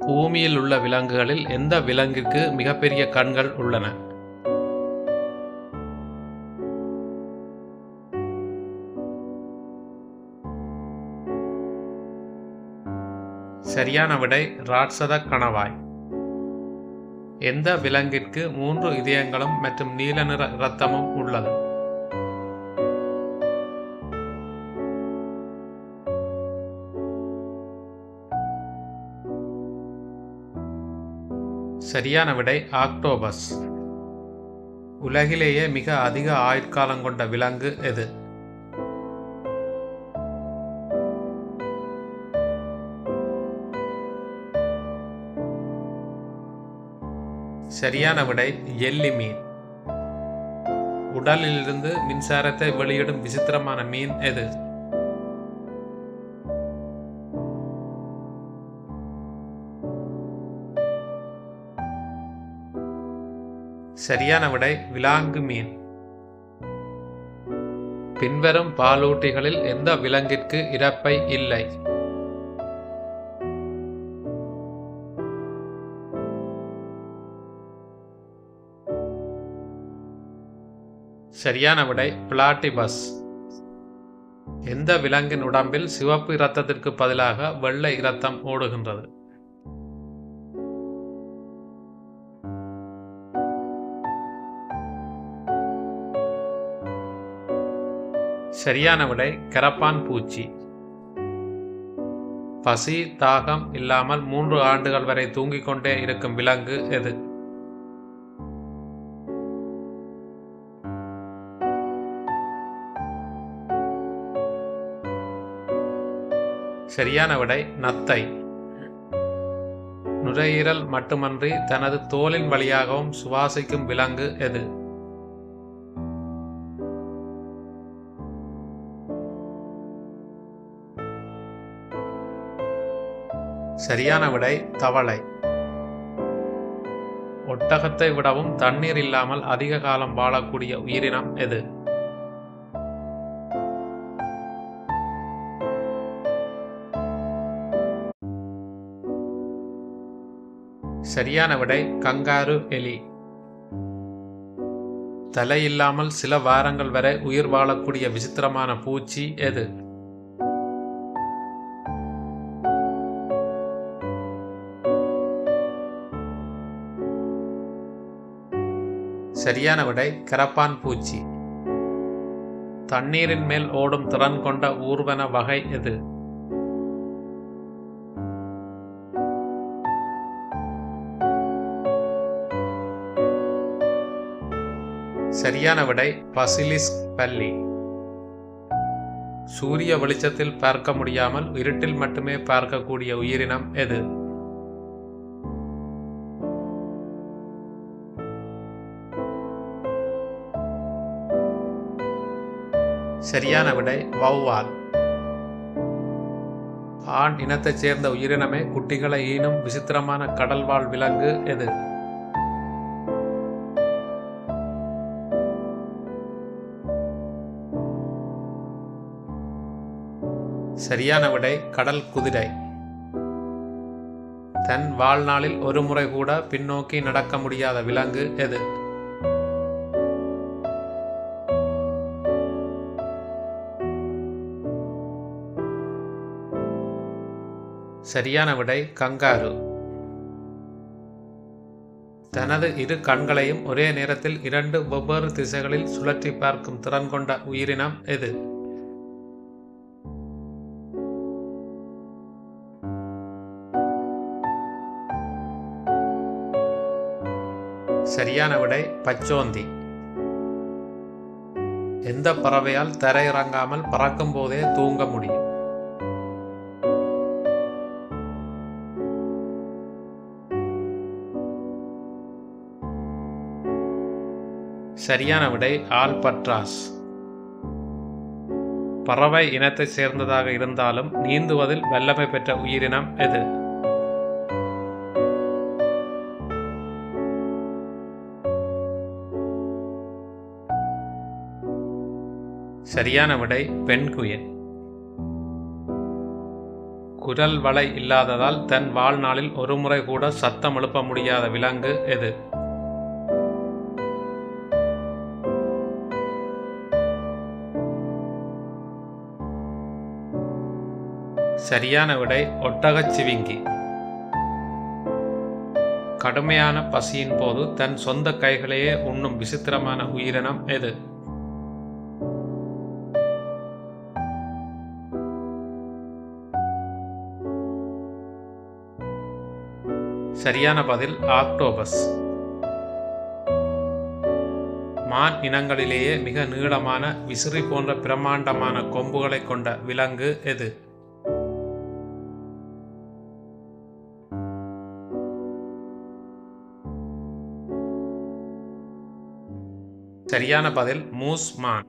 பூமியில் உள்ள விலங்குகளில் எந்த விலங்கிற்கு மிகப்பெரிய கண்கள் உள்ளன? சரியான விடை ராட்சத கணவாய். எந்த விலங்கிற்கு 3 இதயங்களும் மற்றும் நீல நிற இரத்தமும் உள்ளது? சரியான விடை ஆக்டோபஸ். உலகிலேயே மிக அதிக ஆயுட்காலம் கொண்ட விலங்கு எது? சரியான விடை எல்லி மீன். உடலிலிருந்து மின்சாரத்தை வெளியிடும் விசித்திரமான மீன் எது? சரியான விடை விலாங்கு மீன். பின்வரும் பாலூட்டிகளில் எந்த விலங்கிற்கு இரைப்பை இல்லை? சரியான விடை பிளாட்டிபஸ். எந்த விலங்கின் உடம்பில் சிவப்பு இரத்தத்திற்கு பதிலாக வெள்ளை இரத்தம் ஓடுகின்றது? சரியான விடை கரப்பான் பூச்சி. பசி தாகம் இல்லாமல் 3 ஆண்டுகள் வரை தூங்கிக் கொண்டே இருக்கும் விலங்கு எது? சரியான விடை நத்தை. நுரையீரல் மட்டுமன்றி தனது தோலின் வழியாகவும் சுவாசிக்கும் விலங்கு எது? சரியான விடை தவளை. ஒட்டகத்தை விடவும் தண்ணீர் இல்லாமல் அதிக காலம் வாழக்கூடிய உயிரினம் எது? சரியான விடை கங்காரு எலி. தலை இல்லாமல் சில வாரங்கள் வரை உயிர் வாழக்கூடிய விசித்திரமான பூச்சி எது? சரியான விடை கரப்பான் பூச்சி. தண்ணீரின் மேல் ஓடும் திறன் கொண்ட ஊர்வன வகை எது? சரியான விடை பசிலிஸ்க் பல்லி. சூரிய வெளிச்சத்தில் பார்க்க முடியாமல் இருட்டில் மட்டுமே பார்க்கக்கூடிய உயிரினம் எது? சரியான விடை வௌவால். ஆண் இனத்தைச் சேர்ந்த உயிரினமே குட்டிகளை ஈனும் விசித்திரமான கடல்வாழ் விலங்கு எது? சரியான விடை கடல் குதிரை. தன் வாழ்நாளில் ஒரு முறை கூட பின்னோக்கி நடக்க முடியாத விலங்கு எது? சரியான விடை கங்காரு. தனது 2 கண்களையும் ஒரே நேரத்தில் 2 வெவ்வேறு திசைகளில் சுழற்றி பார்க்கும் திறன் கொண்ட உயிரினம் எது? சரியான விடை பச்சோந்தி. எந்த பறவையால் தரையிறங்காமல் பறக்கும் போதே தூங்க முடியும்? சரியான விடை ஆல்பட்ராஸ். பறவை இனத்தை சேர்ந்ததாக இருந்தாலும் நீந்துவதில் வல்லமை பெற்ற உயிரினம் எது? சரியான விடை பெண்குயின். குரல் வளை இல்லாததால் தன் வாழ்நாளில் ஒருமுறை கூட சத்தம் எழுப்ப முடியாத விலங்கு எது? சரியான விடை ஒட்டகச்சிவிங்கி. கடுமையான பசியின் போது தன் சொந்த கைகளையே உண்ணும் விசித்திரமான உயிரினம் எது? சரியான பதில் ஆக்டோபஸ். மான் இனங்களிலேயே மிக நீளமான விசிறி போன்ற பிரம்மாண்டமான கொம்புகளை கொண்ட விலங்கு எது? சரியான பதில் மூஸ் மான்.